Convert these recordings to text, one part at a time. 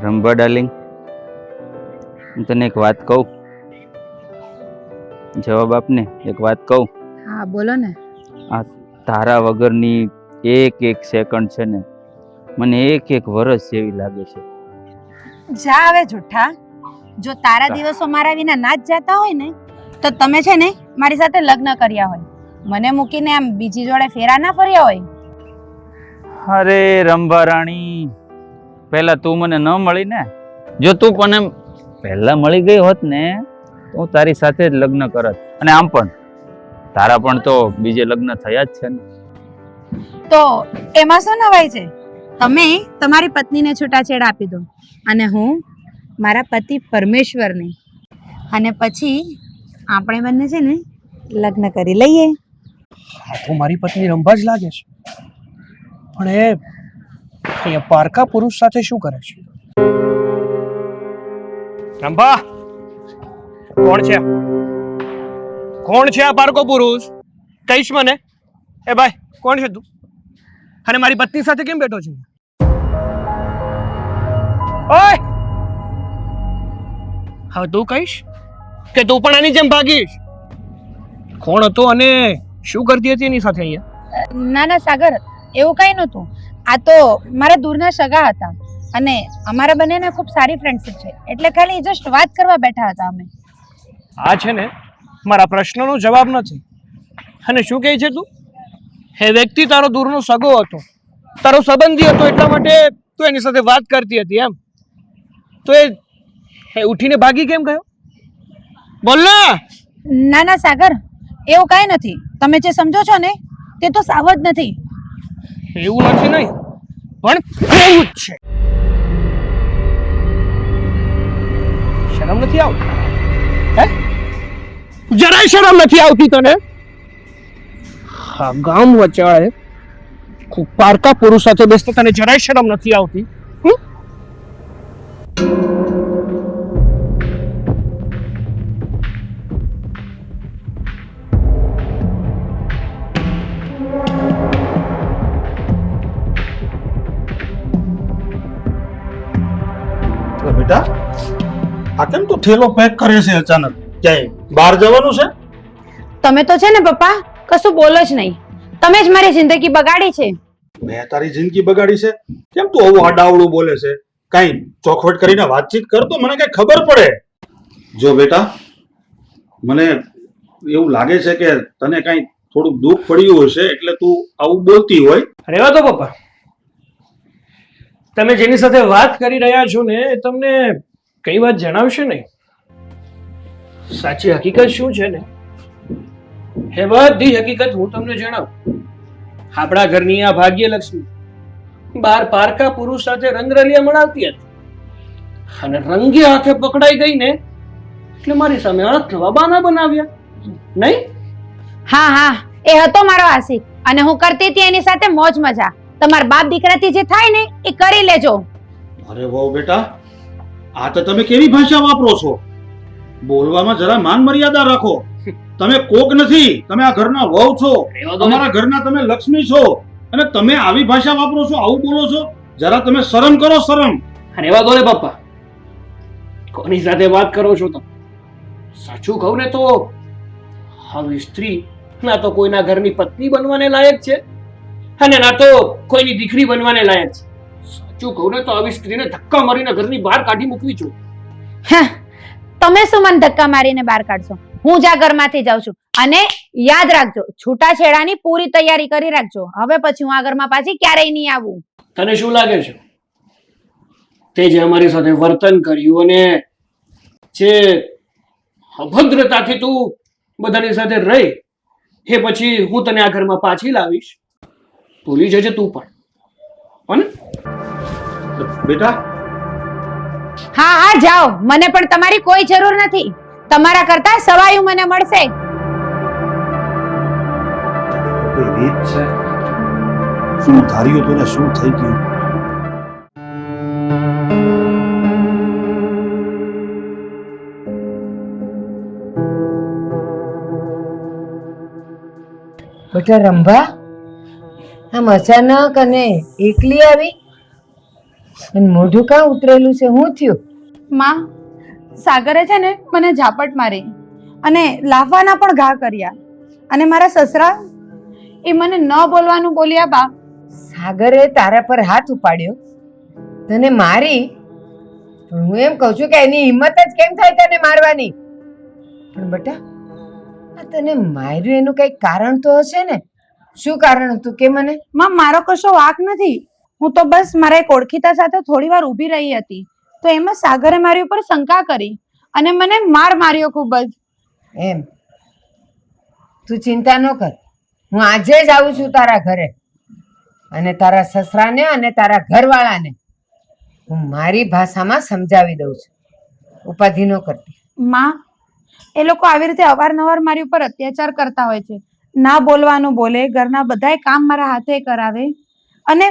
Rambha darling, હું તને એક વાત કહું. જવાબ આપને. એક વાત કહું. હા બોલો ને. આ તારા વગરની એક એક સેકન્ડ છે ને, મને એક એક વર્ષ જેવી લાગે છે. જા હવે જુઠ્ઠા. જો તારા દિવસો મારા વિના ના જ જાતા હોય ને, તો તમે છે ને મારી સાથે લગ્ન કર્યા હોય. મને મૂકીને આમ બીજી જોડે ફેરા ના ફર્યા હોય. અરે રંભા રાણી, પહેલા તું મને ન મળી ને. જો તું પણ એમ પહેલા મળી ગઈ હોત ને, તો હું તારી સાથે જ લગ્ન કરત. અને આમ પણ તારા પણ તો બીજે લગ્ન થયા જ છે ને. તો એમાં શું નવાઈ છે? તમે તમારી પત્નીને છૂટાછેડા આપી દો અને હું મારા પતિ પરમેશ્વરને, અને પછી આપણે બંને છે ને લગ્ન કરી લઈએ. હા તો મારી પત્ની રંભા જ લાગે છે, પણ એ અહીંયા પારકા પુરુષ સાથે શું કરે છે? રંભા, કોણ છે? કોણ છે આ પારકો પુરુષ? કહીશ મને. એ ભાઈ, કોણ છે તું? અને મારી પત્ની સાથે કેમ બેઠો છે? ઓય, હવે તું કહીશ કે તું પણ આની જેમ ભાગીશ? કોણ હતો અને શું કરતી હતી એની સાથે અહીંયા? ના ના સાગર, એવું કઈ નહોતું. આ તો મારા દૂરના સગા હતા અને અમારા બંનેને ખૂબ સારી ફ્રેન્ડશિપ છે, એટલે ખાલી જસ્ટ વાત કરવા બેઠા હતા અમે. આ છે ને મારા પ્રશ્નનો જવાબ નથી. અને શું કહે છે તું? એ વ્યક્તિ તારો દૂરનો સગો હતો, તારો સંબંધી હતો, એટલા માટે તું એની સાથે વાત કરતી હતી એમ? તો એ ઉઠીને ભાગી કેમ ગયો? બોલ ને. ના ના સાગર, એવું કઈ નથી. તમે જે સમજો છો ને તે તો સાવ જ નથી. એવું નથી નહીં, પણ એવું જ છે. શરમ નથી આવતી? હે, જરાય શરમ નથી આવતી તને? હા, ગામ વચાળે પારકા પુરુષ સાથે બેસતા તને જરાય શરમ નથી આવતી? બેટા, આ કેમ તું થેલો પેક કરે છે અચાનક? ક્યાંય બહાર જવાનું છે? તમે તો છે ને પપ્પા કશું બોલો જ નહીં. તમે જ મારી જિંદગી બગાડી છે. મેં તારી જિંદગી બગાડી છે? કેમ તું આવું આડાવડું બોલે છે? કઈ ચોખવટ કરીને વાતચીત કર તો મને કઈ ખબર પડે. જો બેટા, મને એવું લાગે છે કે તને કઈ થોડુંક દુઃખ પડ્યું હશે એટલે તું આવું બોલતી હોય. રહેવા દો પપ્પા. તમે જેની સાથે વાત કરી રહ્યા છો ને એ તમને કઈ વાત જણાવશે નહીં. સાચી હકીકત શું છે ને એ બધી હકીકત હું તમને જણાવું. આપણા ઘરની આ ભાગ્યલક્ષ્મી બાર પારકા પુરુષ સાથે રંગરલિયા મનાવતી હતી અને રંગે હાથે પકડાઈ ગઈ ને એટલે મારી સામે અણખવા બાના બનાવ્યા નહીં? હા હા, એ હતો મારો આશિક અને હું કરતી હતી એની સાથે મોજ મજા. તમારા બાપ દીકરાથી જે થાય ને એ કરી લેજો. અરે વાહ બેટા, આ તો તમે કેવી ભાષા વાપરો છો? બોલવામાં જરા માન મર્યાદા રાખો. તમે કોક નથી, તમે આ ઘરના વહુ છો, તમારા ઘરના તમે લક્ષ્મી છો, અને તમે આવી ભાષા વાપરો છો, આવું બોલો છો? જરા તમે શરમ કરો, શરમ. અને એવા દો ને પપ્પા, કોની સાથે વાત કરો છો તમે? સાચું કહું ને તો આવી સ્ત્રી ના તો કોઈના ઘરની પત્ની બનવાને લાયક છે અને ના તો કોઈની દીકરી બનવાને લાયક છે. સાચું કહું ને તો આવી સ્ત્રીને ધક્કા મારીને ઘરની બહાર કાઢી મૂકવી જોઈએ. હા, તમે શું મને ધક્કા મારીને બહાર કાઢશો? હું જ આ ઘરમાંથી જાઉં છું. અને યાદ રાખજો, છૂટાછેડાની પૂરી તૈયારી કરી રાખજો. હવે પછી હું આ ઘરમાં પાછી ક્યારેય નહીં આવું. તને શું લાગે છે તે જે અમારી સાથે વર્તન કર્યું અને જે અભદ્રતાથી તું બધાની સાથે રહી એ પછી હું તને આ ઘરમાં પાછી લાવીશ? ભૂલી જજે તું પણ. બેટા, હા હા જાઓ, મને પણ તમારી કોઈ જરૂર નથી. તમારા કરતા સવાયું મને મળશે. કોઈ રીત છે? શું ધાર્યું તું ને શું થઈ ગયું? બેટા રંભા, આમ અચાનક અને એકલી આવી? અને મોઢું કાં ઉતરેલું છે? શું થયું? માં, સાગરે છે ને મને ઝાપટ મારી અને લાફાના પણ ઘા કર્યા. અને મારા સસરા એ મને ન બોલવાનું બોલ્યા બા. સાગરે તારા પર હાથ ઉપાડ્યો, તને મારી. પણ હું એમ કહું છું કે એની હિંમત જ કેમ થાય તને મારવાની? પણ બેટા, આ તને માર્યું એનું કઈ કારણ તો હશે ને? શું કારણ હતું કે મને? માં, મારો કશો વાંક નથી. હું તો બસ મારા એક ઓળખીતા સાથે થોડી વાર ઊભી રહી હતી, તો એમાં સાગરે મારી ઉપર શંકા કરી અને મને માર્યો ખૂબ જ. એમ? તું ચિંતા ન કર, હું આજે જ આવું છું તારા ઘરે, અને તારા સસરાને અને તારા ઘરવાળાને હું મારી ભાષામાં સમજાવી દઉં છું. ઉપાધિ ન કરતી. માં, એ લોકો આવી રીતે અવારનવાર મારી ઉપર અત્યાચાર કરતા હોય છે. ના બોલવાનું બોલે, ઘરના બધાય કામ મારા હાથે કરાવે, અને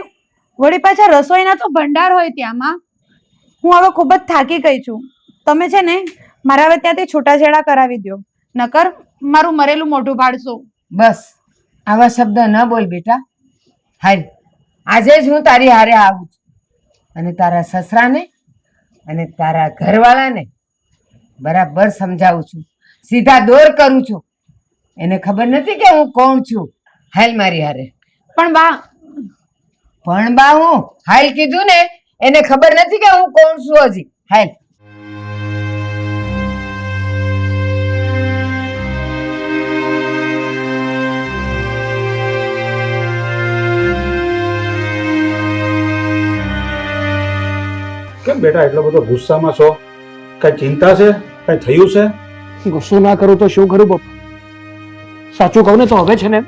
વળી પાછા રસોઈના તો ભંડાર હોય ત્યાં. માં, હું હવે ખૂબ જ થાકી ગઈ છું. તમે છે ને મારા હવે ત્યાંથી છૂટાછેડા કરાવી દો, નકર મારું મરેલું મોઢું ભાડશો. બસ આવા શબ્દ ન બોલ બેટા. હાલ, આજે જ હું તારી હારે આવું છું, અને તારા સસરાને અને તારા ઘરવાળાને બરાબર સમજાવું છું, સીધા દોર કરું છું. એને ખબર નથી કે હું કોણ છું. હાલ મારી હારે. પણ બા, પણ બા હું હાલ કીધું ને, એને ખબર નથી કે હું કોણ છું હજી. હાલ. કેમ બેટા એટલો બધો ગુસ્સામાં છો? કઈ ચિંતા છે? કઈ થયું છે? ગુસ્સો ના કરું તો શું કરું પપ્પા? સાચું કહું ને તો હવે છે ને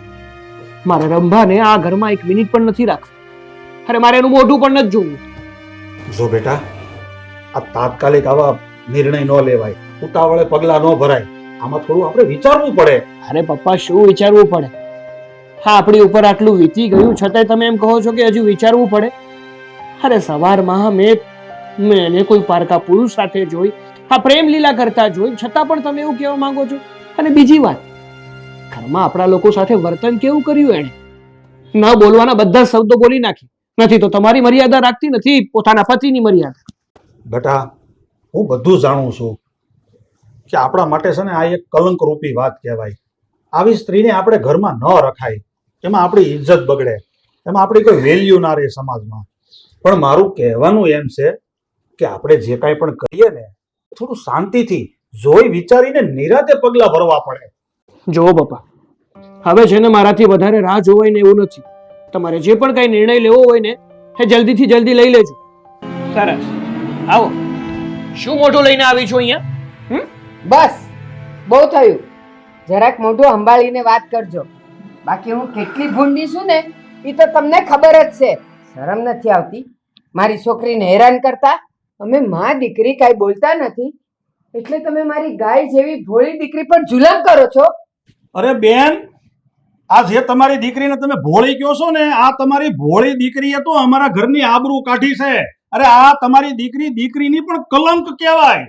મારે રંભાને આ ઘરમાં એક મિનિટ પણ નથી રાખવી. અરે મારે એનું મોઢું પણ નથી જોવું. જો બેટા, આ તાત્કાલિક આવા નિર્ણય ન લેવાય, ઉતાવળે પગલા ન ભરાય. આમાં થોડું આપણે વિચારવું પડે. અરે પપ્પા, શું વિચારવું પડે? હા, આપણી ઉપર આટલું વીતી ગયું છતાંય તમે એમ કહો છો કે હજુ વિચારવું પડે? અરે સવારમાં મેં એને કોઈ પારકા પુરુષ સાથે જોઈ, આ પ્રેમ લીલા કરતા જોઈ, છતાં પણ તમે એવું કહેવા માંગો છો? અને બીજી વાત, ઘરમાં આપણા લોકો સાથે વર્તન કેવું કર્યું એણે? ન બોલવાના બધા શબ્દો બોલી નાખી. નથી તો તમારી મર્યાદા રાખતી, નથી પોતાના પતિની મર્યાદા. બેટા, હું બધું જાણું છું કે આપણા માટે છે ને આ એક કલંક રૂપી વાત કહેવાય. આવી સ્ત્રીને આપણે ઘરમાં ન રખાય. એમાં આપણી ઇજ્જત બગડે, એમાં આપણી કોઈ વેલ્યુ ના રહે સમાજમાં. પણ મારું કહેવાનું એમ છે કે આપણે જે કાંઈ પણ કરીએ ને, થોડું શાંતિથી જોઈ વિચારીને નિરાતે પગલા ભરવા પડે. જો પપ્પા, હવે છે ને મારાથી વધારે રાહ જોવાય ને એવું નથી. તમારે જે પણ કઈ નિર્ણય લેવો હોય ને એ જલ્દીથી જલ્દી લઈ લેજો. સરસ, આવો. શું મોઢું લઈને આવી છો અહીંયા? બસ બહુ થયું. જરાક મોઢું સંભાળીને વાત કરજો. બાકી હું કેટલી ભૂંડી છું ને એ તો તમને ખબર જ છે. શરમ નથી આવતી મારી છોકરીને હેરાન કરતા? અમે માં દીકરી કાંઈ બોલતા નથી એટલે તમે મારી ગાય જેવી ભોળી દીકરી પર જુલમ કરો છો. અરે બેન, આ જે તમારી દીકરીને તમે ભોળી કહો છો ને, આ તમારી ભોળી દીકરીએ તો અમારા ઘરની આબરૂ કાઢી છે. અરે આ તમારી દીકરીની પણ કલંક કહેવાય.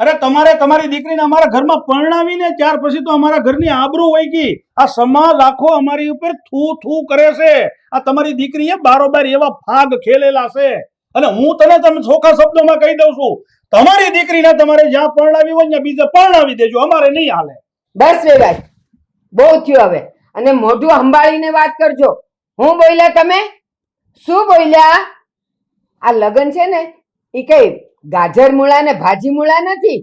અરે તમારે તમારી દીકરીને અમારા ઘરમાં પરણાવીને ત્યાર પછી તો અમારા ઘરની આબરૂ વહી ગઈ. આ સમાજ આખો અમારી ઉપર થૂ થૂ કરે છે. આ તમારી દીકરીએ બારોબાર એવા ફાગ ખેલેલા છે. અને હું તમે ચોખ્ખા શબ્દોમાં કહી દઉં છું, તમારી દીકરીને તમારે જ્યાં પરણાવી હોય ત્યાં બીજે પરણાવી દેજો, અમારે નહીં હાલે. બસ વેવાય, બહુ થયું હવે. અને મોઢું સંભાળીને વાત કરજો. હું બોલ્યા તમે? શું બોલ્યા? આ લગન છે ને એ કઈ ગાજર મૂળા ને ભાજી મૂળા નથી.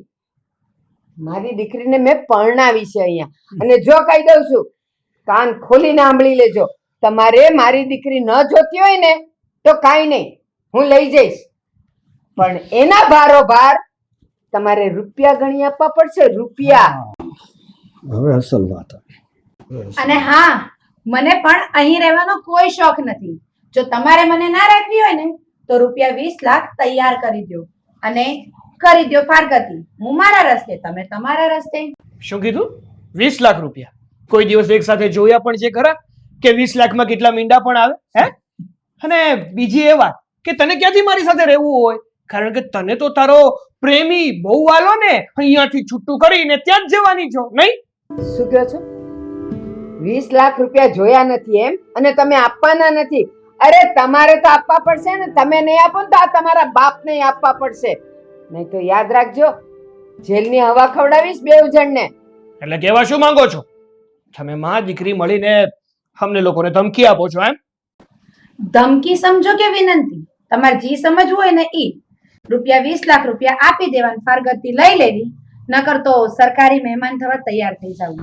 મારી દીકરીને મેં પરણાવી છે અહીંયા. અને જો કહી દઉં છું, કાન ખોલીને સાંભળી લેજો. તમારે મારી દીકરી ન જોતી હોય ને તો કાંઈ નહીં, હું લઈ જઈશ. પણ એના બારોબાર તમારે રૂપિયા ગણી આપવા પડશે. રૂપિયા. હવે અસલ વાત. અને હા, મને પણ અહીં રહેવાનો કોઈ શોખ નથી. જો તમારે મને ના રાખવી હોય ને તો ₹20 લાખ તૈયાર કરી દો અને કરી દો ફારગતી. હું મારા રસ્તે, તમે તમારા રસ્તે. શું કીધું? 20 લાખ રૂપિયા? કોઈ દિવસ એક સાથે જોયા પણ છે ખરા કે 20 લાખમાં કેટલા મીંડા પણ આવે? હે? અને બીજી એ વાત કે તને ક્યાંથી મારી સાથે રહેવું હોય? કારણ કે તને તો તારો પ્રેમી બહુ વાલો ને અહીંયાથી છૂટું કરીને ત્યાં જ જવાની છો, નહીં? શું કહો છો? 20 લાખ રૂપિયા જોયા નથી એમ? અને તમે આપવાના નથી? અરે તમારે તો આપવા પડશે ને, તમે નહીં આપો ને તો આ તમારા બાપને આપવા પડશે. નહીં તો યાદ રાખજો, જેલની હવા ખવડાવીશ બેઉ જણને. એટલે કહેવા શું માંગો છો? તમે માં દીકરી મળીને અમને લોકોને ધમકી આપો છો એમ? ધમકી સમજો કે વિનંતી? તમારે જી સમજવું હોય ને ઈ. રૂપિયા 20 લાખ રૂપિયા આપી દેવાન, ફારગતી લઈ લેવી, નકર તો સરકારી મહેમાન થવા તૈયાર થઈ જાવ.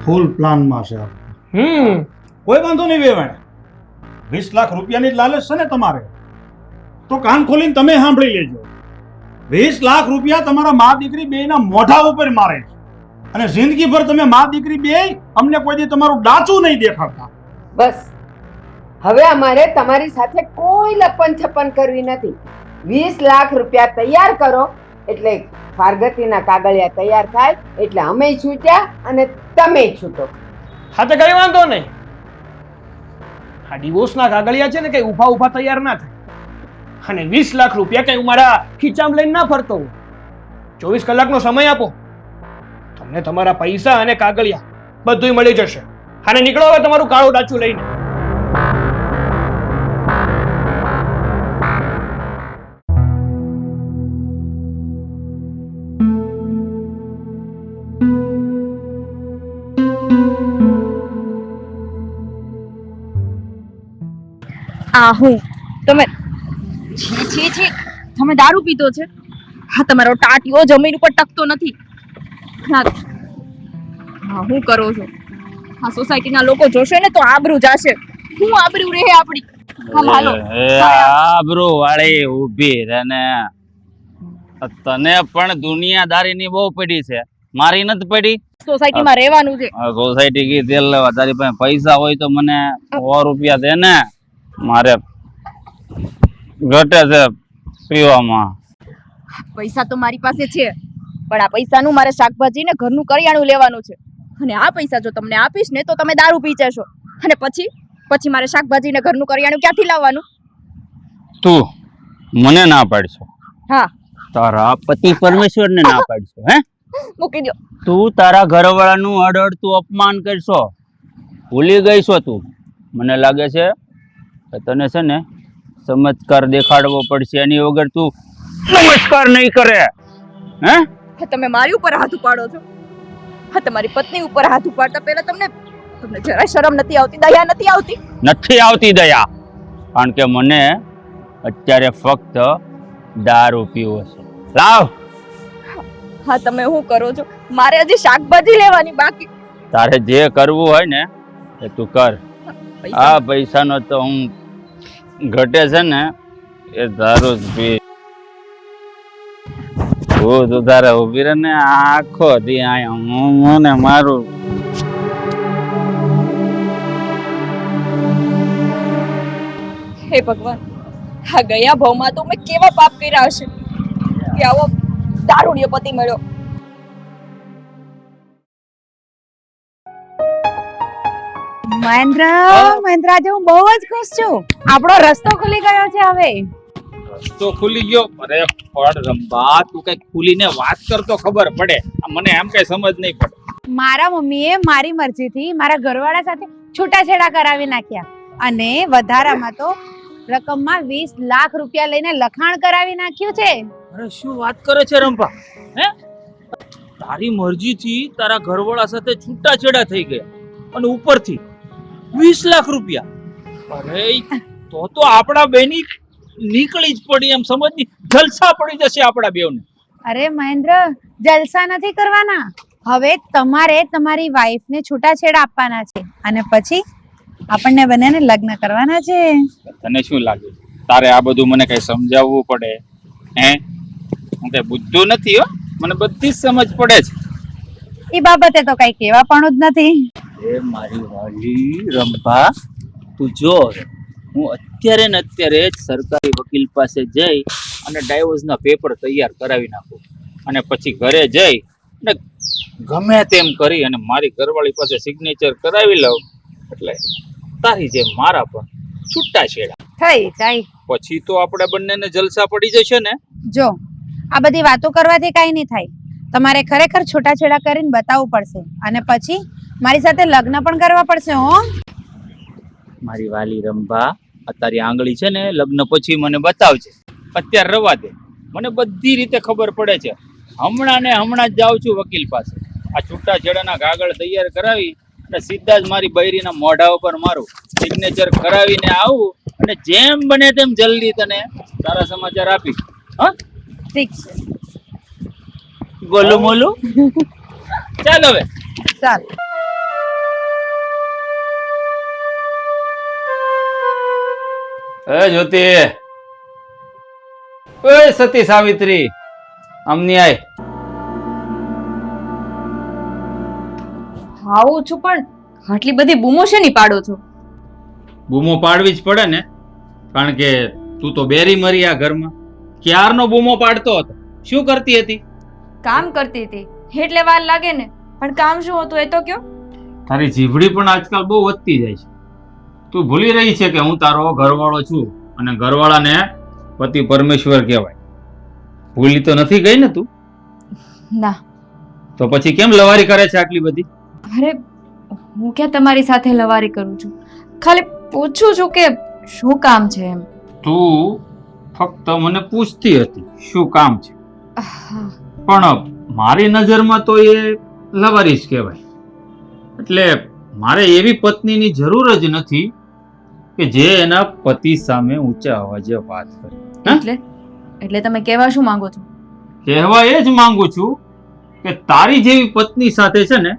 ફૂલ પ્લાનમાં છે. કોઈ વાંધો નહીં વેવાણ. 20 લાખ રૂપિયાની જ લાલચ છે ને તમારે, તો કાન ખોલીને તમે સાંભળી લેજો. 20 લાખ રૂપિયા તમારા મા દીકરી બેયના મોઢા ઉપર મારે છે, અને જિંદગીભર તમે મા દીકરી બેય અમને કોઈ દી તમારું ડાચું નહીં દેખાડતા. બસ હવે અમારે તમારી સાથે કોઈ લપન છપન કરવી નથી. 20 લાખ રૂપિયા તૈયાર કરો એટલે ફારગતીના કાગળિયા તૈયાર થાય એટલે અમે છૂટ્યા અને તમે છૂટો. હા તો કઈ વાંધો નહીં. આ ડિવોર્સના કાગળિયા છે ને કઈ ઉભા ઉભા તૈયાર ના થાય. અને 20 લાખ રૂપિયા કઈ મારા ખીચામાં લઈને ના ફરતો હું. 24 કલાકનો સમય આપો, તમને તમારા પૈસા અને કાગળિયા બધુંય મળી જશે. અને નીકળો હવે તમારું કાળું ડાચું લઈને. આ હું તમે છી છી છી તમે દારૂ પીધો છે? હા, તમારો ટાટિયો જમીન ઉપર ટકતો નથી. હા, હું કરો છો? આ સોસાયટીના લોકો જોશે ને તો આબરૂ જાશે. હું આબરૂ રહે આપણી? હાલો આબરૂ વાળી ઊભી રહે ને. તને પણ દુનિયાદારીની બહુ પડી છે, મારી નથી પડી. સોસાયટીમાં રહેવાનું છે. સોસાયટી કી તેલ લેવા તારી પાસે પૈસા હોય તો મને 100 રૂપિયા દે ને. મારે ઘટે છે પીવામાં. પૈસા તો મારી પાસે છે, પણ આ પૈસાનું મારે શાકભાજી ને ઘરનું કરિયાણું લેવાનું છે. અને આ પૈસા જો તમને આપીશ ને તો તમે દારૂ પી જશો. અને પછી મારે શાકભાજી ને ઘરનું કરિયાણું ક્યાંથી લાવવાનું? તું મને ના પાડશો? હા, તારા પતિ પરમેશ્વરને ના પાડશો? હે, મૂકી દો. તું તારા ઘરવાળાનું અડધું અપમાન કરશો? ભૂલી ગઈ છો તું? મને લાગે છે કે તને છે ને ચમત્કાર દેખાડવો પડશે, એની વગર તું નમસ્કાર નહીં કરે. હે, તમે મારી ઉપર હાથ ઉપાડો છો? હા, તમારી પત્ની ઉપર હાથ ઉપાડતા પહેલા તમને જરા શરમ નથી આવતી? દયા નથી આવતી? નથી આવતી દયા, કારણ કે મને અત્યારે ફક્ત દારૂ પીવો છે. લાવ. હા, તમે શું કરો છો? મારે હજી શાકભાજી લેવાની બાકી. તારે જે કરવું હોય ને એ તું કર. આ પૈસાનો તો હું ઘટે છે ને એ દારૂ જ પી. તું તારે ઉભી રહે ને, આખો દી આયા મને મારું. હે ભગવાન, આ ગયા ભાવમાં તો મેં કેવા પાપ કર્યા હશે કે આવો દારૂડિયો પતિ મળ્યો. મહેન્દ્ર, આજે હું બહુ જ ખુશ છું. આપણો રસ્તો ખુલી ગયો છે હવે. રસ્તો ખુલી ગયો? અરે પણ રંભા, તું કઈ ખુલીને વાત કર તો ખબર પડે. મને એમ કઈ સમજ નહીં પડે. મારા મમ્મીએ મારી મરજીથી મારા ઘરવાળા સાથે છૂટાછેડા કરાવી નાખ્યા, અને વધારામાં તો રકમમાં 20 લાખ રૂપિયા લઈને લખાણ કરાવી નાખ્યું છે. અરે શું વાત કરે છે રંભા? હે, તારી મરજીથી તારા ઘરવાળા સાથે છૂટાછેડા થઈ ગયા અને ઉપરથી 20 લાખ રૂપિયા? અરે તો આપણા બેની નીકળી જ પડી, એમ સમજ. જલસા પડી જશે આપણા બેવને. અરે મહેન્દ્ર, જલસા નથી કરવાના. હવે તમારે તમારી વાઈફને છૂટાછેડા આપવાના છે, અને પછી આપણને બંનેને લગ્ન કરવાના છે. તને શું લાગે તારે આ બધું મને કઈ સમજાવવું પડે? હે, હું કઈ બુદ્ધુ નથી હો, મને બધી જ સમજ પડે છે. એ બાબતે તો કઈ કહેવા પણ જ નથી. એ મારી વાલી રંભા, તું જો, હું અત્યારે ને અત્યારે જ સરકારી વકીલ પાસે જઈ અને ડાયવોર્સના પેપર તૈયાર કરાવી નાખું, અને પછી ઘરે જઈ અને ગમે તેમ કરી અને મારી ઘરવાળી પાસે સિગ્નેચર કરાવી લઉં, એટલે તારી જેમ મારા પણ છૂટાછેડા થઈ. પછી તો આપણે બંનેને જલસા પડી જશે ને. જો, આ બધી વાતો કરવાથી કઈ નહીં થાય. તમારે ખરેખર છૂટાછેડા કરીને બતાવવું પડશે, અને પછી મારી સાથે લગ્ન પણ કરવા પડશે. હો, મારી વાલી રંભા, આ તારી આંગળી છે ને લગ્ન પછી મને બતાવજે. અત્યારે રવા દે, મને બધી રીતે ખબર પડે છે. હમણાં ને હમણાં જ જાઉં છું વકીલ પાસે. આ છૂટાછેડાના કાગળ તૈયાર કરાવી અને સીધા જ મારી બૈરીના મોઢા ઉપર મારું સિગ્નેચર કરાવીને આવું અને જેમ બને તેમ જલ્દી તને સારા સમાચાર આપી. હા, ઠીક છે, ગોલું મોલું. ચાલ હવે. ચાલ. એ જ્યોતિ, ઓય સતી સાવિત્રી, આમની આય. આવું છું પણ આટલી બધી બૂમો શેની પાડો છો? બૂમો પાડવી જ પડે ને, કારણ કે તું તો બેરી મરી આ ઘરમાં. ક્યારનો બૂમો પાડતો હતો. શું કરતી હતી? કામ કરતી હતી એટલે વાર લાગે ને, પણ કામ શું હતું એ તો કયો. તારી જીભડી પણ આજકાલ બહુ વધતી જાય છે. તું ભૂલી રહી છે કે હું તારો ઘરવાળો છું અને ઘરવાળાને પતિ પરમેશ્વર કહેવાય. ભૂલી તો નથી ગઈ ને તું? ના. તો પછી કેમ લવારી કરે છે આટલી બધી? અરે હું ક્યાં તમારી સાથે લવારી કરું છું, ખાલી પૂછું છું કે શું કામ છે એમ. તું ફક્ત મને પૂછતી હતી શું કામ છે, હા, પણ મારી નજરમાં તો એ લવારી જ કહેવાય. એટલે મારે એવી પત્નીની જરૂર જ નથી કે જે એના પતિ સામે ઊંચા અવાજે વાત કરે. એટલે તમે કહેવા શું માંગો છો? કહેવા એ જ માંગુ છું કે તારી જેવી પત્ની સાથે છે ને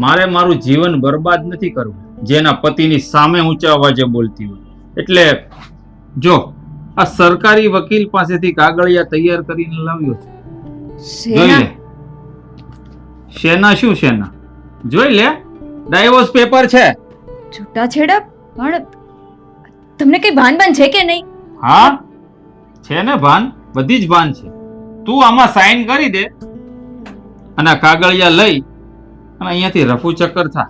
મારે મારું જીવન બરબાદ નથી કરવું, જેના પતિની સામે ઊંચા અવાજે બોલતી હોય. એટલે જો આ સરકારી વકીલ પાસેથી કાગળિયા તૈયાર કરીને લાવ્યો છું. જોઈ લે. શેના શું શેના જોઈ લે. ડાયવોર્સ પેપર છે. છૂટાછેડા? પણ તમને કઈ ભાન છે કે નહીં? હા છે ને ભાન, બધી જ ભાન છે. તું આમાં સાઈન કરી દે અને આ કાગળિયા લઈ અને અહીંયાથી રફુ ચક્કર થા.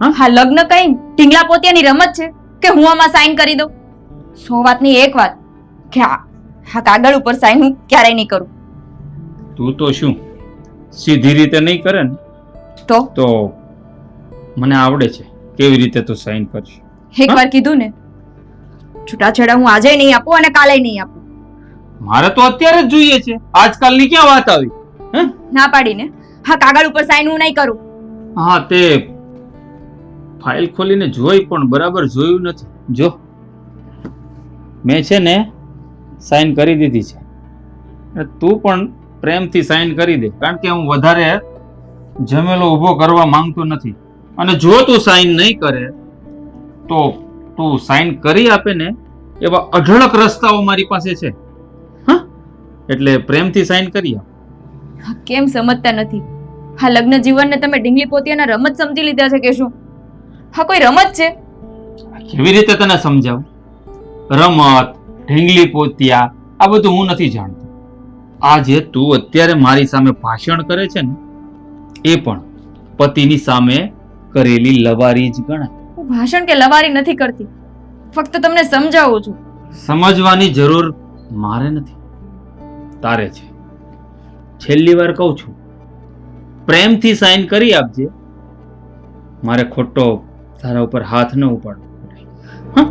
હા, લગ્ન કઈ ઢીંગલા પોતિયાની રમત છે કે હું આમાં સાઈન કરી દઉં? 100 વાતની એક વાત કે આ કાગળ ઉપર સાઈન હું ક્યારેય નહીં કરું. તું તો શું સીધી રીતે નહીં કરે ને તો મને આવડે છે કેવી રીતે તું સાઈન કરશે. એકવાર કીધું ને, છૂટાછેડા હું આજે નહીં આપું અને કાલે નહીં આપું. મારે તો અત્યારે જ જોઈએ છે. આજકાલની ક્યાં વાત આવી? ના પાડીને હા કાગળ ઉપર સાઈન હું નહીં કરું. હા, તે ફાઇલ ખોલીને જોઈ પણ બરાબર જોયું નથી. જો મેં છે ને સાઈન કરી દીધી છે. તું પણ પ્રેમથી સાઈન કરી દે, કારણ કે હું વધારે ઝમેલો ઊભો કરવા માંગતો નથી. અને જો તું સાઈન નહીં કરે તો તું સાઈન કરી આપે ને એવા અઢળક રસ્તાઓ મારી પાસે છે. હા, એટલે પ્રેમથી સાઈન કરી આપ. કેમ સમજતા નથી? હા, લગ્ન જીવનને તમે ઢીંગલી પોતિયાના રમત સમજી લીધા છે કે શું? હા, કોઈ રમત છે? કેવી રીતે તને સમજાવું? રમત, ઢીંગલી પોતિયા આ બધું હું નથી જાણતો. આ જે તું અત્યારે મારી સામે ભાષણ કરે છે ને એ પણ પતિની સામે કરેલી લવારી જ ગણાય. હું ભાષણ કે લવારી નથી કરતી, ફક્ત તમને સમજાવું છું. સમજવાની જરૂર મારે નથી, તારે છે. છેલ્લી વાર કહું છું, પ્રેમથી સાઈન કરી આપજે. મારે ખોટો તારા ઉપર હાથ ન ઉપાડવો પડે. હા,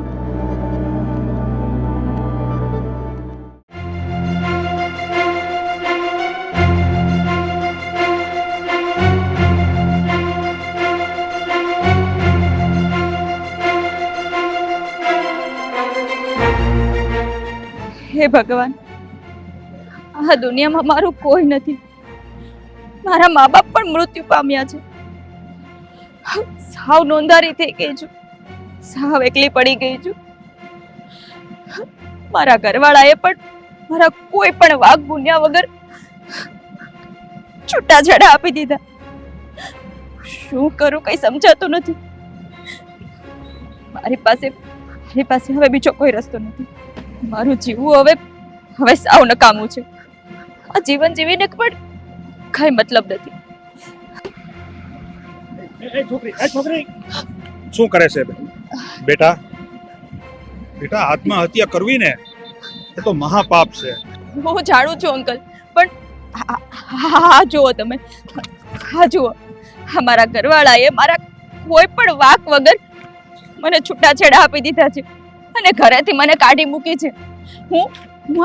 હે ભગવાન, આ દુનિયામાં મારું કોઈ નથી. મારા મા બાપ પણ મૃત્યુ પામ્યા છે. સાવ નોંધારી થઈ ગઈ છું, સાવ એકલી પડી ગઈ છું. મારા ઘરવાળાએ પણ મારા કોઈ પણ વાગ ગુન્યા વગર છૂટાછેડા આપી દીધા. શું કરું કઈ સમજાતું નથી. મારી પાસે હવે બીજો કોઈ રસ્તો નથી. મારું જીવવું હવે સાવ નકામું છે. આ જીવન જીવીને પણ કઈ મતલબ નથી. છોકરી શું કરે છે બેટા? બેટા, આત્મહત્યા કરવી ને એ તો મહાપાપ છે. હું જાણું છું અંકલ, પણ હા જુઓ તમે, હા જુઓ, મારા ઘરવાળાએ મારા કોઈ પણ વાક વગર મને છૂટાછેડા આપી દીધા છે અને ઘરેથી મને કાઢી મૂકી છે. હું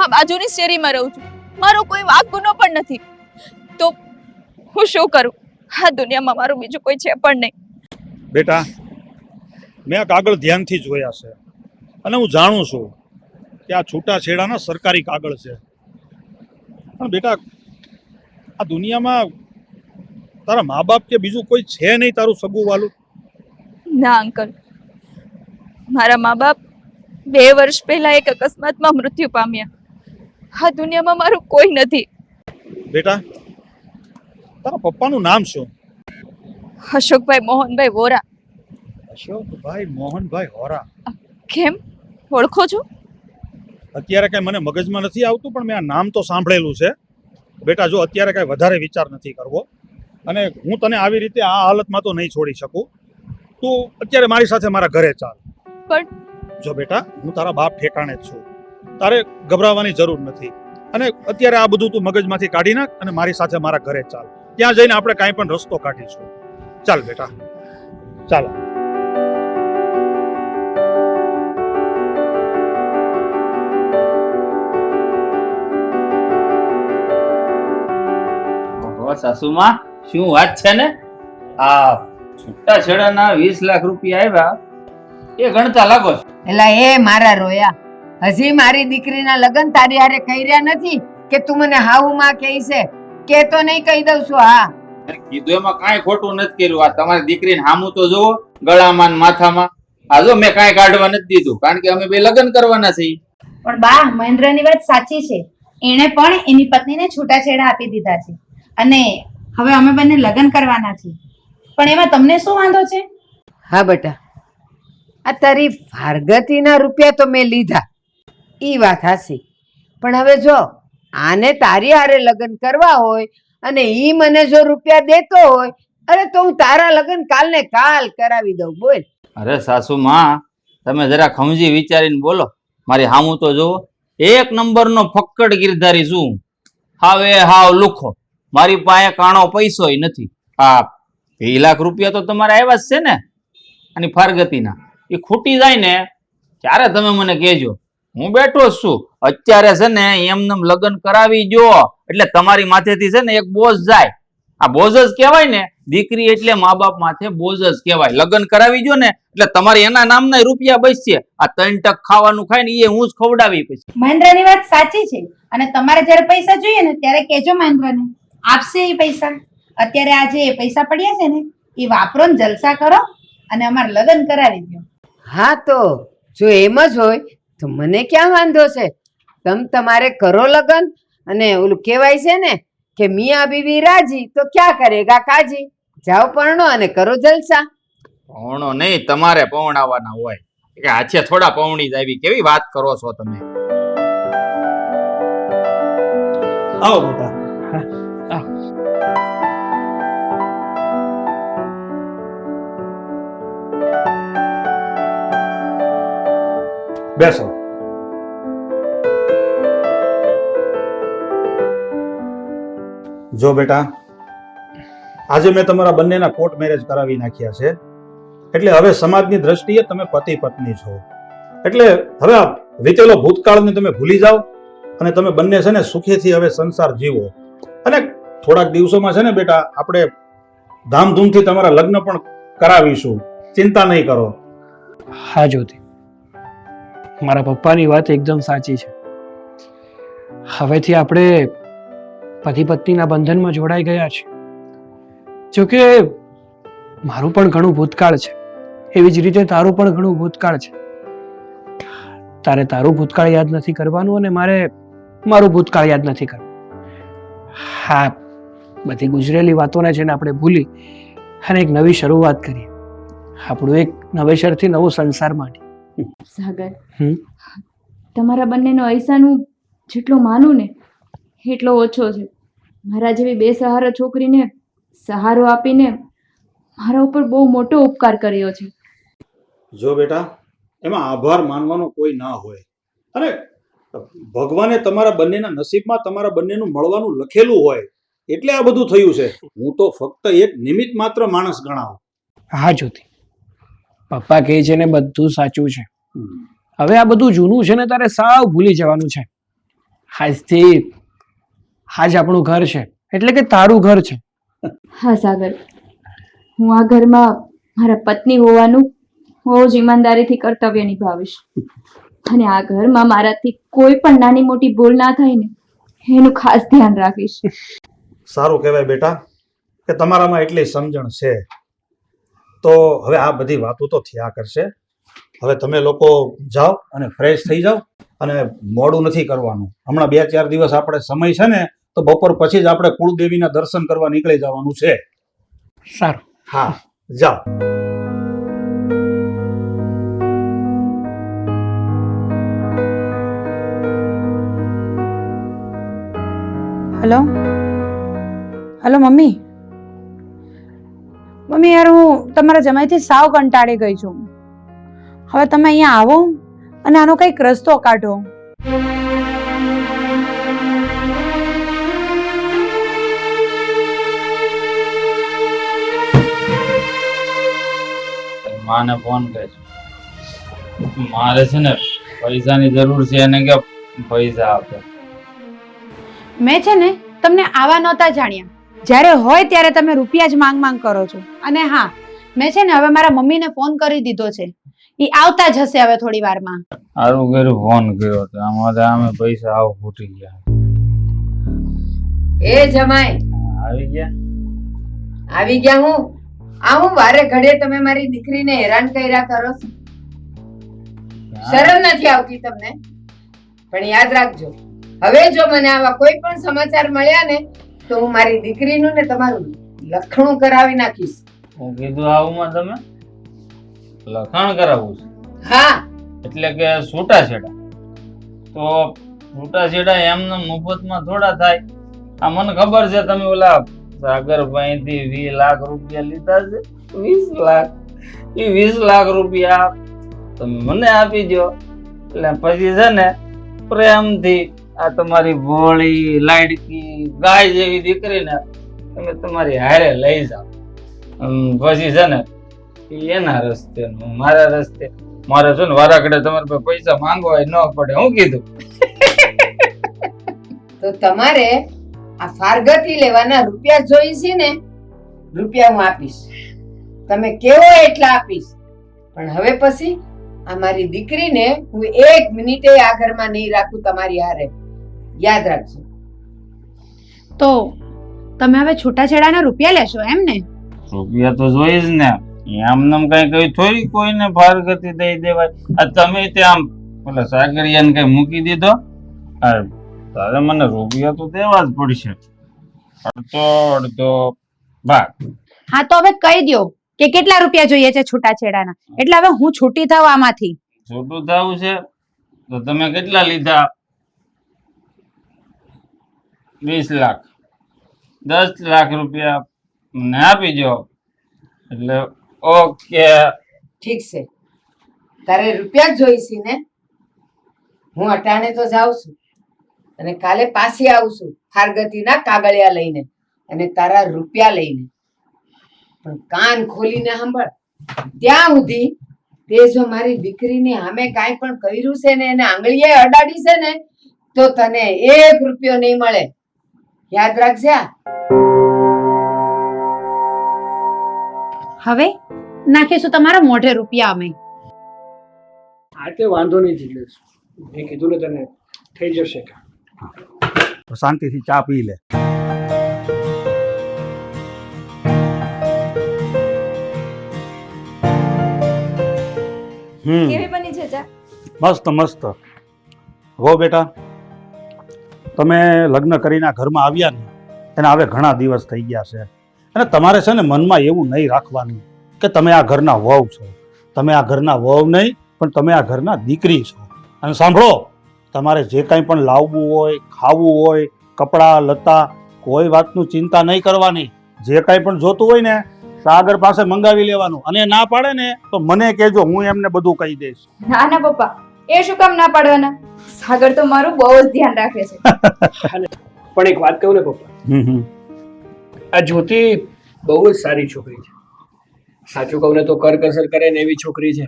આ બાજુની શેરીમાં રહું છું. મારો કોઈ વાંક ગુનો પણ નથી. તો હું શું કરું? આ દુનિયામાં મારું બીજું કોઈ છે પણ નહીં. બેટા, મેં આ કાગળ ધ્યાનથી જોયા છે અને હું જાણું છું કે આ છૂટાછેડાના સરકારી કાગળ છે. પણ બેટા, આ દુનિયામાં તારા મા બાપ કે બીજું કોઈ છે નહીં તારું સગું વાલું? ના અંકલ, મારા મા બાપ 2 વર્ષ પહેલા એક અકસ્માતમાં મૃત્યુ પામ્યા. આ દુનિયામાં મારું કોઈ નથી. બેટા, તારા પપ્પાનું નામ શું? અશોકભાઈ મોહનભાઈ વોરા. અશોકભાઈ મોહનભાઈ હોરા. કેમ, ઓળખો છો? અત્યારે કઈ મને મગજમાં નથી આવતું, પણ મેં આ નામ તો સાંભળેલું છે. બેટા, જો અત્યારે કઈ વધારે વિચાર નથી કરવો, અને હું તને આવી રીતે આ હાલતમાં તો નહીં છોડી શકું. તું અત્યારે મારી સાથે મારા ઘરે ચાલ. પણ જો બેટા, હું તારા બાપ ઠેકાણે જ છું, તારે ગભરાવાની જરૂર નથી. અને અત્યારે આ બધું તું મગજમાંથી કાઢી નાખ અને મારી સાથે મારા ઘરે ચાલ. ત્યાં જઈને આપણે કાંઈ પણ રસ્તો કાઢીશું. ચાલ બેટા, ચાલો. સાસુમાં શું વાત છે ને? આ છૂટાછેડાના 20 લાખ રૂપિયા આવ્યા એ ગણતા લાગો છો. એલા એ મારા રોયા, હજી મારી દીકરીના લગ્ન તારી હારે કહી રહ્યા નથી કે તું મને હાવું માં કહી છે કે તો નહીં કહી દઉં છું. હા, કીધું એમાં કાંઈ ખોટું નથી કર્યું. આ તમારી દીકરીને હામું તો જોવો, ગળામાં ને માથામાં. આ જો મેં કાંઈ કાઢવા નથી દીધું, કારણ કે અમે બે લગ્ન કરવાના છીએ. પણ બા, મહેન્દ્રની વાત સાચી છે. એણે પણ એની પત્નીને છૂટાછેડા આપી દીધા છે અને હવે અમે બંને લગ્ન કરવાના છીએ. પણ એમાં તમને શું વાંધો છે? હા બેટા, આ તારી ફારગતીના રૂપિયા તો મેં લીધા, ઈ વાત હાસી. પણ હવે જો આને તારી હારે લગ્ન કરવા હોય અને ઈ મને જો રૂપિયા દેતો હોય, અરે તો હું તારા લગ્ન કાલને કાલ કરાવી દઉં. બોલ. અરે સાસુમાં, તમે જરા સમજી વિચારીને બોલો. મારી હામું તો જોવો, 1 નંબરનો ફક્કડ ગિરધારી છું. હાવ એ હાવ લુખો. મારી પાસે કાણો પૈસોય નથી. હા, 2 લાખ રૂપિયા તો તમારે આવ્યા જ છે ને આની ફારગતીના. એ ખૂટી જાય ને ત્યારે તમે મને કહેજો, હું બેઠો જ છું. અત્યારે છે ને એમનેમ લગ્ન કરાવી જો એટલે તમારી માથેથી છે ને એક બોજ જાય. આ બોજ જ કહેવાય ને. દીકરી એટલે મા બાપ માથે બોજ જ કહેવાય. લગ્ન કરાવી જો ને એટલે તમારે એના નામના રૂપિયા બચશે. આ 3 ટક ખાવાનું ખાય ને એ હું જ ખવડાવી. પછી મહેન્દ્રની વાત સાચી છે અને તમારે જ્યારે પૈસા જોઈએ ને ત્યારે કહેજો મહેન્દ્રને, આપશે એ પૈસા. અત્યારે આ જે પૈસા પડ્યા છે ને એ વાપરો ને જલસા કરો અને અમારે લગ્ન કરાવી દો. હા, તો જો એમ જ હોય તો મને ક્યાં વાંધો છે? તમારે કરો લગ્ન. અને ઓલું કહેવાય છે ને કે મિયા બીવી રાજી તો ક્યાં કરેગા કાજી. જાઓ પરણો અને કરો જલસા. પૌણો નહીં, તમારે પૌણાવાના હોય કે આછે થોડા પૌણી જ આવી. કેવી વાત કરો છો તમે? આવો બેટા. બેસો. જો બેટા, આજે મેં તમારા બંનેના કોર્ટ મેરેજ કરાવી નાખ્યા છે. એટલે હવે સમાજની દ્રષ્ટિએ તમે પતિ પત્ની છો. એટલે હવે આ વીતેલો ભૂતકાળને તમે ભૂલી જાઓ અને તમે બંને છે ને સુખેથી હવે સંસાર જીવો. અને થોડાક દિવસોમાં છે ને બેટા આપણે ધામધૂમથી તમારા લગ્ન પણ કરાવીશું. ચિંતા નહીં કરો. હા જ્યોતિ, મારા પપ્પાની વાત એકદમ સાચી છે. હવેથી આપણે પતિ પત્નીના બંધનમાં જોડાઈ ગયા છે. જોકે મારું પણ ઘણું ભૂતકાળ છે, એવી જ રીતે તારું પણ ઘણું ભૂતકાળ છે. તારે તારું ભૂતકાળ યાદ નથી કરવાનું અને મારે મારું ભૂતકાળ યાદ નથી કરવું. હા, બધી ગુજરેલી વાતોને છે ને આપણે ભૂલી અને એક નવી શરૂઆત કરીએ. આપણું એક નવેસરથી નવો સંસાર માંડીએ. સાગર, તમારા બંનેનો અહીસાનું જેટલો માનું ને એટલો ઓછો છે. મારા જેવી બેસહારા છોકરીને સહારો આપીને મારા ઉપર બહુ મોટો ઉપકાર કર્યો છે. જો બેટા, એમાં આભાર માનવાનો કોઈ ના હોય. અને ભગવાને તમારા બંનેના નસીબમાં તમારા બંનેનું મળવાનું લખેલું હોય એટલે આ બધું થયું છે. હું તો ફક્ત એક નિમિત્ત માત્ર માણસ ગણાવ. હા જ્યોતિ, પપ્પા કહે છે ને બધું સાચું છે. હવે આ બધું જૂનું છે ને તારે સાવ ભૂલી જવાનું છે. આજથી આજ આપણું ઘર છે, એટલે કે તારું ઘર છે. હા સાગર, હું આ ઘરમાં મારા પત્ની હોવાનું બહુ જ ઈમાનદારીથી કર્તવ્ય નિભાવીશ. અને આ ઘરમાં મારાથી કોઈ પણ નાની મોટી ભૂલ ના થાય ને એનું ખાસ ધ્યાન રાખીશ. સારું કહેવાય બેટા કે તમારામાં એટલી સમજણ છે. તો હવે આ બધી વાતો તો થયા કરશે. હવે તમે લોકો જાઓ અને ફ્રેશ થઈ જાઓ, અને મોડું નથી કરવાનું. હમણાં 2-4 દિવસ આપણે સમય છે ને, તો બપોર પછી જ આપણે કુળદેવીના દર્શન કરવા નીકળી જવાનું છે. સારું. હા, જાઓ. Hello hello mummy. મમ્મી યાર, હું તમારા જમાઈથી સાવ કંટાળી ગઈ છું. હવે તમે અહીંયા આવો અને આનો કંઈક રસ્તો કાઢો. માને ફોન કરી, મારે છે ને પૈસાની જરૂર છે, એને કે પૈસા આપે. મેં છે ને તમને આવા નહોતા જાણ્યા. જ્યારે હોય ત્યારે તમે રૂપિયા જ માંગ કરો છો. અને હા, મેં છે ને હવે મારા મમ્મીને ફોન કરી દીધો છે. એ આવતા જ હશે હવે થોડી વારમાં. સારું કર્યું ફોન કર્યો તો, આમે પૈસા આવ ફૂટી ગયા. એ જમાઈ આવી ગયા? આવી ગયા હું. હું વારે ઘડે તમે મારી દીકરીને હેરાન કર્યા કરો છો. શરમ નથી આવતી તમને? પણ યાદ રાખજો, હવે જો મને આવા કોઈ પણ સમાચાર મળ્યા ને, તો હું મારી દીકરીનું ને તમારું લખણું કરાવી નાખીશ. હું કીધું આવુંમાં તમે લખાણ કરાવવું છે? હા, એટલે કે છૂટાછેડા? તો છૂટાછેડા એમને મફતમાં થોડા થાય. આ મને ખબર છે તમે ઓલા સાગરભાઈ થી 20 લાખ રૂપિયા લીધા છે. 20 લાખ? એ 20 લાખ રૂપિયા તમે મને આપી દો, એટલે પછી છે ને પ્રેમથી આ તમારી ભોળી લાડકી ગાય જેવી દીકરીને તમે તમારી હારે લઈ જાઓ. પછી છે ને એના રસ્તે મારા રસ્તે. મારે છે ને વારાઘડે તમારે પાસે પૈસા માંગવા ન પડે. હું કીધું? તો તમારે આ ફારગતી લેવાના રૂપિયા જોઈ છે ને? રૂપિયા હું આપીશ, તમે કેવો એટલા આપીશ. પણ હવે પછી આ મારી દીકરીને હું 1 મિનિટે આ ઘરમાં નહીં રાખું તમારી હારે. યાદ રાખજો. તો તમે હવે છૂટાછેડાના રૂપિયા લેશો એમ ને? રૂપિયા તો જોઈ જ ને. આમને કઈ કઈ થોડી કોઈને ફારગતી દઈ દેવાય. આ તમે ત્યાં ઓલા સાગરિયાને કઈ મૂકી દીધો, તારે મને રૂપિયા તો દેવા જ પડશે. અડધો ભાગ. હા, તો હવે કહી દો કે કેટલા રૂપિયા જોઈએ છે છૂટાછેડાના, એટલે હવે હું છૂટી થાવ આમાંથી. છૂટું થવું છે તો તમે કેટલા લીધા? 20 લાખ. 10 લાખ રૂપિયા મને આપી દો એટલે ઓકે. ઠીક છે, તારે રૂપિયા જ જોઈશે ને? હું અટાણે તો જાઉં છું, અને કાલે પાછી આવું છું ફારગતીના કાગળિયા લઈને અને તારા રૂપિયા લઈને. પણ કાન ખોલીને સાંભળ, ત્યાં સુધી તે જો મારી દીકરીની સામે કાંઈ પણ કર્યું છે ને, એને આંગળીએ અડાડી છે ને, તો તને 1 રૂપિયો નહીં મળે. યાદ રાખજે. હવે નાખીશું તમારા મોઢે રૂપિયા અમે. આ તે વાંધો નહીં જીગ્નેશ, મેં કીધું ને તને થઈ જશે. તો શાંતિથી ચા પી લે. કેવી બની છે ચા? મસ્ત મસ્ત. હો બેટા, તમે લગ્ન કરીને આ ઘરમાં આવ્યા ને એને હવે ઘણા દિવસ થઈ ગયા છે, અને તમારે છે ને મનમાં એવું નહીં રાખવાનું કે તમે આ ઘરના વહુ છો. તમે આ ઘરના વહુ નહીં, પણ તમે આ ઘરના દીકરી છો. અને સાંભળો, તમારે જે કાંઈ પણ લાવવું હોય, ખાવું હોય, કપડાં લત્તા, કોઈ વાતનું ચિંતા નહીં કરવાની. જે કાંઈ પણ જોતું હોય ને સાગર પાસે મંગાવી લેવાનું, અને ના પાડે ને તો મને કહેજો, હું એમને બધું કહી દઈશ. ના ના પપ્પા, એ શું કામ ના પાડવાના? સાગર તો મારું બહુ જ ધ્યાન રાખે છે. પણ એક વાત કહું ને પપ્પા, આ જ્યોતિ બહુ જ સારી છોકરી છે. સાચું કહું ને તો કરકસર કરે ને એવી છોકરી છે.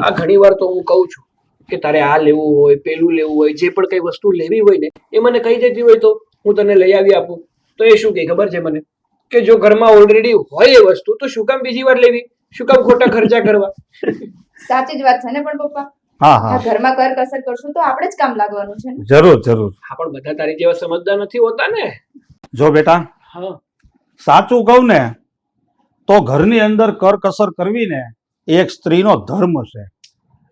આ ઘણી વાર તો હું કહું છું કે તારે આ લેવું હોય, પેલું લેવું હોય, જે પણ કઈ વસ્તુ લેવી હોય ને એ મને કહી દેતી હોય તો હું તને લઈ આવી આપું. તો એ શું કહે ખબર છે મને, કે જો ઘરમાં ઓલરેડી હોય એ વસ્તુ તો શું કામ બીજી વાર લેવી, શું કામ ખોટા ખર્ચા કરવા. સાચી જ વાત છે ને પણ પપ્પા, હા આ હા ઘરમાં કર કસર કરશું તો આપણે જ કામ લાગવાનું છે ને. જરૂર જરૂર. હા પણ બધા તારી જેવા સમજદાર નથી હોતા ને. જો બેટા, હા સાચું કહું ને તો ઘરની અંદર કરકસર કરવી ને એ એક સ્ત્રીનો ધર્મ છે,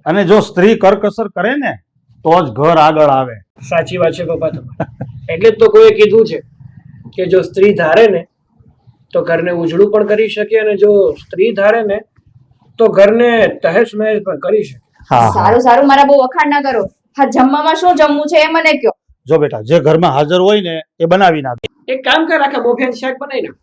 અને જો સ્ત્રી કરકસર કરે ને તો જ ઘર આગળ આવે. સાચી વાત છે પપ્પા તમારી. એટલે જ તો કોઈએ કીધું છે કે જો સ્ત્રી ધારે ને તો ઘરને ઉજળું પણ કરી શકે, અને જો સ્ત્રી ધારે ને તો ઘરને તહેસ મહેસ પણ કરી શકે. હા હા. સારું સારું, મારા બહુ વખાણ ના કરો. હા, જમવામાં શું જમવું છે એ મને કહો. જો બેટા, જે ઘરમાં હાજર હોય ને એ બનાવી નાખ. એક કામ કર, આખા મોફિયાનું શાક બનાવી નાખ.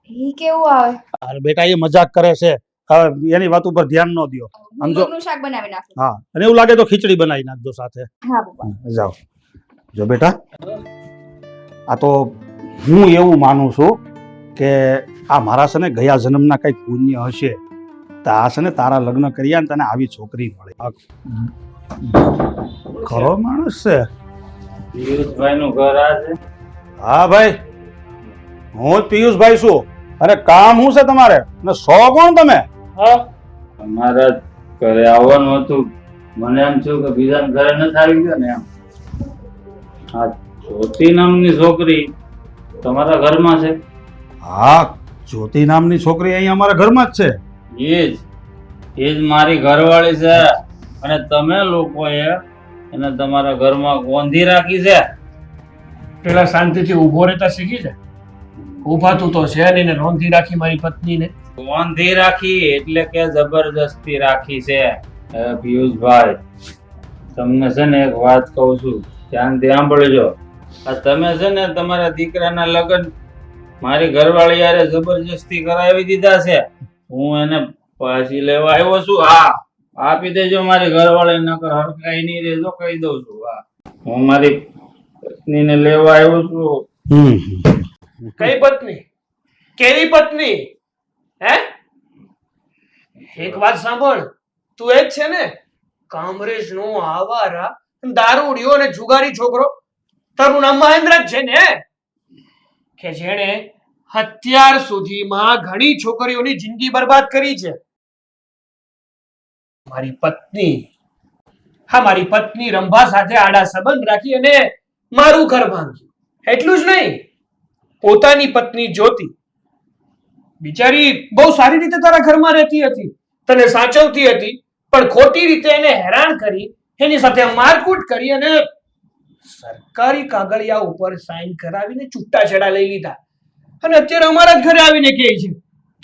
એ કેવું આવે? અરે બેટા, એ મજાક કરે છે, હવે એની વાત ઉપર ધ્યાન ન દો. સમજો. ગુંદરનું શાક બનાવી નાખો. હા, અને એવું લાગે તો ખીચડી બનાવી નાખજો સાથે. હા પપ્પા. જાઓ. જો બેટા, આ તો હું એવું માનું છું કે આ મારા છે ને ગયા જન્મના કંઈક પુણ્ય હશે તો આ છે ને તારા લગ્ન કર્યા ને તને આવી છોકરી મળે. આ ખરો માણસ છે. પિયુષભાઈ નું ઘર આ છે. હા ભાઈ, હું જ પિયુષભાઈ છું. અરે કામ શું છે તમારે ને સો કોણ તમે? હા તમારા ઘરે આવવાનું હતું, મને એમ થયું કે બીજા ઘરે નથી આવી ગયો ને એમ. આ જ્યોતિ નામની છોકરી તમારા ઘરમાં છે? હા, જ્યોતિ નામની છોકરી અહીં અમારા ઘરમાં જ છે. એ જ મારી ઘરવાળી છે, અને તમે લોકોએ એને તમારા ઘરમાં ગોંધી રાખી છે. પેલા શાંતિથી ઊભો રહેતા શીખી જાય. ઊભાતું તો છે નહીં ને રોંધી રાખી મારી પત્નીને. ગોંધી રાખી એટલે કે જબરજસ્તી રાખી છે. પિયુષભાઈ, તમને છે ને એક વાત કહું છું, ધ્યાનથી સાંભળજો. આ તમે છે ને તમારા દીકરાના લગ્ન મારી ઘરવાળી યારે જબરજસ્તી કરાવી દીધા છે. હું એને પાછી લેવા આવ્યો છું. હા, આપી દેજો મારી ઘરવાળી, નકર હરખાઈ નહીં રહેજો, કહી દઉં છું. હા, હું મારી પત્નીને લેવા આવ્યો છું. કઈ પત્ની? કેવી પત્ની? હે? એક વાત સાંભળ, તું એ જ છે ને કામરેજ નો આવારા દારૂડિયો અને જુગારી છોકરો? તારું નામ મહેન્દ્ર જ છે ને? કે જેણે અત્યાર સુધીમાં ઘણી છોકરીઓની જિંદગી બરબાદ કરી છે. મારી પત્ની, હા મારી પત્ની રંભા સાથે આડા સંબંધ રાખી અને મારું ઘર ભાંગ્યું. એટલું જ નહીં, પોતાની પત્ની જ્યોતિ બિચારી બહુ સારી રીતે તારા ઘરમાં રહેતી હતી, તને સાચવતી હતી, પણ ખોટી રીતે એને હેરાન કરી, એની સાથે મારકૂટ કરી અને સરકારી કાગળિયા ઉપર સાઈન કરાવીને છૂટાછેડા લઈ લીધા. અને અત્યારે અમારા જ ઘરે આવીને કહે છે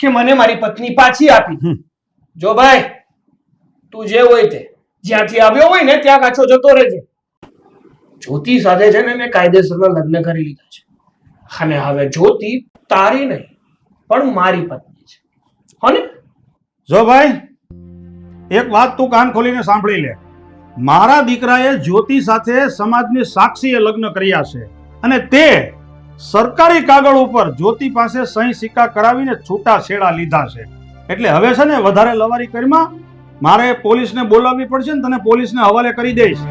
કે મને મારી પત્ની પાછી આપી. જો ભાઈ, તું જે હોય તે, જ્યાંથી આવ્યો હોય ને ત્યાં પાછો જતો રહેજે. જ્યોતિ સાથે છે ને મેં કાયદેસરના લગ્ન કરી લીધા છે, અને હવે જ્યોતિ તારી નહીં પણ મારી પત્ની છે. હો ને? જો ભાઈ, એક વાત તું કાન ખોલીને સાંભળી લે. મારા દીકરાએ જ્યોતિ સાથે સમાજની સાક્ષીએ લગ્ન કર્યા છે, અને તે સરકારી કાગળ ઉપર જ્યોતિ પાસે સહી સિક્કા કરાવીને છૂટા છેડા લીધા છે. એટલે હવે છે ને વધારે લવારી કરીમાં મારે પોલીસને બોલાવવી પડશે ને તને પોલીસને હવાલે કરી દઈશ.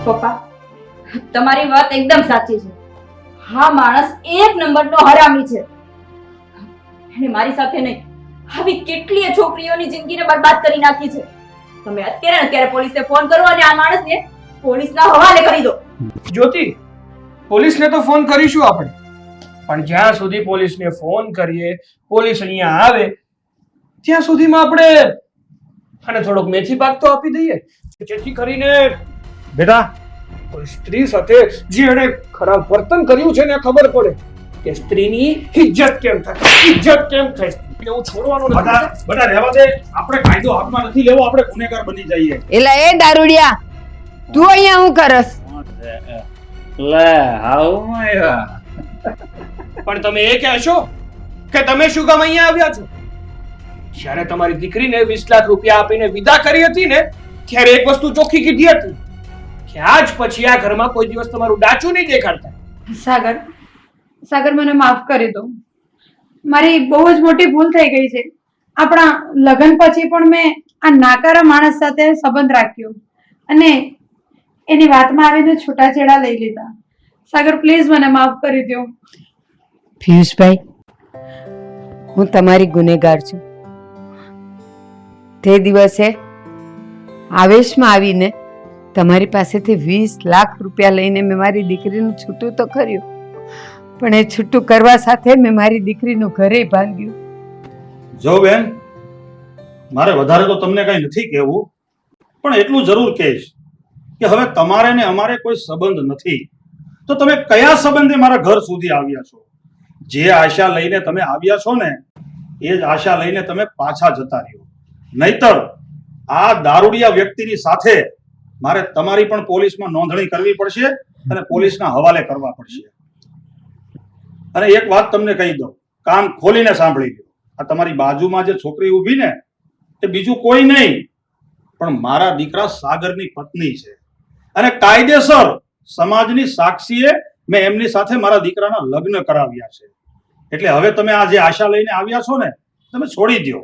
પપ્પા, તમારી વાત એકદમ સાચી છે. હા, માણસ એક નંબરનો હરામી છે. એને મારી સાથે નહીં, આવી કેટલીય છોકરીઓની જિંદગીને બરબાદ કરી નાખી છે. તમે અત્યારે ને અત્યારે પોલીસને ફોન કરો અને આ માણસને પોલીસના હવાલે કરી દો. જ્યોતિ, પોલીસને તો ફોન કરીશું આપણે, પણ જ્યાં સુધી પોલીસને ફોન કરીએ, પોલીસ અહીંયા આવે, ત્યાં સુધીમાં આપણે આને થોડોક મેથી પાક તો આપી દઈએ, જેથી કરીને બેટા, કોઈ સ્ત્રી સાથે જે એણે ખરાબ વર્તન કર્યું છે ને ખબર પડે કે સ્ત્રીની ઇજ્જત કેમ થાય, ઇજ્જત કેમ થાય. હું છોડવાનો નથી. બધા રહેવા દે, આપણે કાયદો હાથમાં નથી લેવો, આપણે ગુનેગાર બની જઈએ. એટલે એ દારૂડિયા, તું અહીંયા હું કરસ? લે, આવું આવ્યા. પણ તમે એ કહેશો કે તમે શું કામ અહીંયા આવ્યા છો? જ્યારે તમારી દીકરીને 20 લાખ રૂપિયા આપીને વિદા કરી હતી ને, ત્યારે એક વસ્તુ ચોખ્ખી કીધી હતી કે આજ પછી આ ઘરમાં કોઈ દિવસ તમારું ડાચું નહીં દેખાડતા. સાગર, સાગર મને માફ કરી દો. મારી બહુ જ મોટી ભૂલ થઈ ગઈ છે. આપણા લગ્ન પછી પણ મેં આ નાકારા માણસ સાથે સંબંધ રાખ્યો અને એની વાતમાં આવીને છૂટાછેડા લઈ લીધા. સાગર પ્લીઝ મને માફ કરી દો. પિયુષભાઈ, હું તમારી ગુનેગાર છું. તે દિવસે આવેશમાં આવીને તમારી પાસેથી 20 લાખ રૂપિયા લઈને મેં મારી દીકરીનું છૂટું તો કર્યું, પણ એ છૂટું કરવા સાથે મેં મારી દીકરીનું ઘરે ભાંગ્યું. જો બેન, મારે વધારે તો તમને કઈ નથી કહેવું, પણ એટલું જરૂર કહીશ કે હવે તમારે ને અમારે કોઈ સંબંધ નથી, તો તમે કયા સંબંધે મારા ઘર સુધી આવ્યા છો? જે આશા લઈને તમે આવ્યા છો ને એ જ આશા લઈને તમે પાછા જતા રહ્યો. નહીતર આ દારૂડિયા વ્યક્તિની સાથે મારે તમારી પણ પોલીસમાં નોંધણી કરવી પડશે અને પોલીસના હવાલે કરવા પડશે. અને એક વાત તમને કહી દઉં, કાન ખોલીને સાંભળી લો. આ તમારી બાજુમાં જે છોકરી ઊભી ને એ બીજું કોઈ નહીં પણ મારા દીકરા સાગરની પત્ની છે, અને કાયદેસર સમાજની સાક્ષીએ મેં એમની સાથે મારા દીકરાના લગ્ન કરાવ્યા છે. એટલે હવે તમે આ જે આશા લઈને આવ્યા છો ને તમે છોડી દો.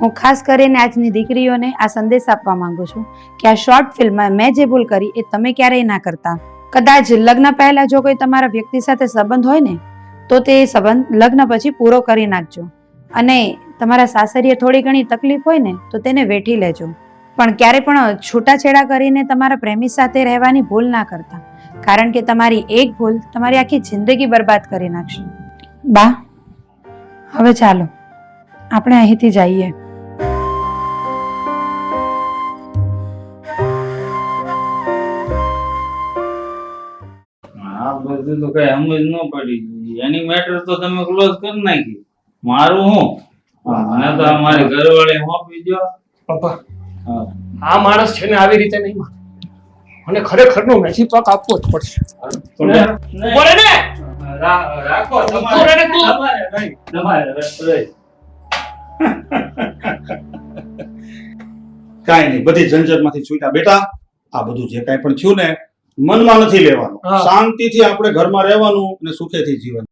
હું ખાસ કરીને આજની દીકરીઓને આ સંદેશ આપવા માંગુ છું કે આ શોર્ટ ફિલ્મમાં મેં જે ભૂલ કરી એ તમે ક્યારેય ના કરતા. કદાચ લગ્ન પહેલા જો કોઈ તમારા વ્યક્તિ સાથે સંબંધ હોય ને તો તે સંબંધ લગ્ન પછી પૂરો કરી નાખજો, અને તમારા સાસરીએ થોડી ઘણી તકલીફ હોય ને તો તેને વેઠી લેજો, પણ ક્યારે પણ છૂટાછેડા કરીને તમારા પ્રેમી સાથે રહેવાની ભૂલ ના કરતા, કારણ કે તમારી એક ભૂલ તમારી આખી જિંદગી બરબાદ કરી નાખશે. બા, હવે ચાલો આપણે અહીંથી જઈએ. આ બધું તો કઈ સમજ ન પડી. એની મેટર તો તમે ક્લોઝ કરી નાખી. મારું હું મને તો આ મારી ઘરવાળી સોંપી દો. પપ્પા, હા. આ માણસ છે ને આવી રીતે નહીં માને, અને ખરેખરનો મેથી તક આપવો જ પડશે. નહીં. બોલે ને રાખો ઉભો રહે ને તું. તમારે નહીં. તમારે રહે. કાંઈ નહીં, બધી ઝંઝટમાંથી છૂટ્યા. બેટા, આ બધું જે કાંઈ પણ થયું ને મનમાં નથી લેવાનું, હા. શાંતિથી આપણે ઘરમાં રહેવાનું અને સુખેથી જીવન.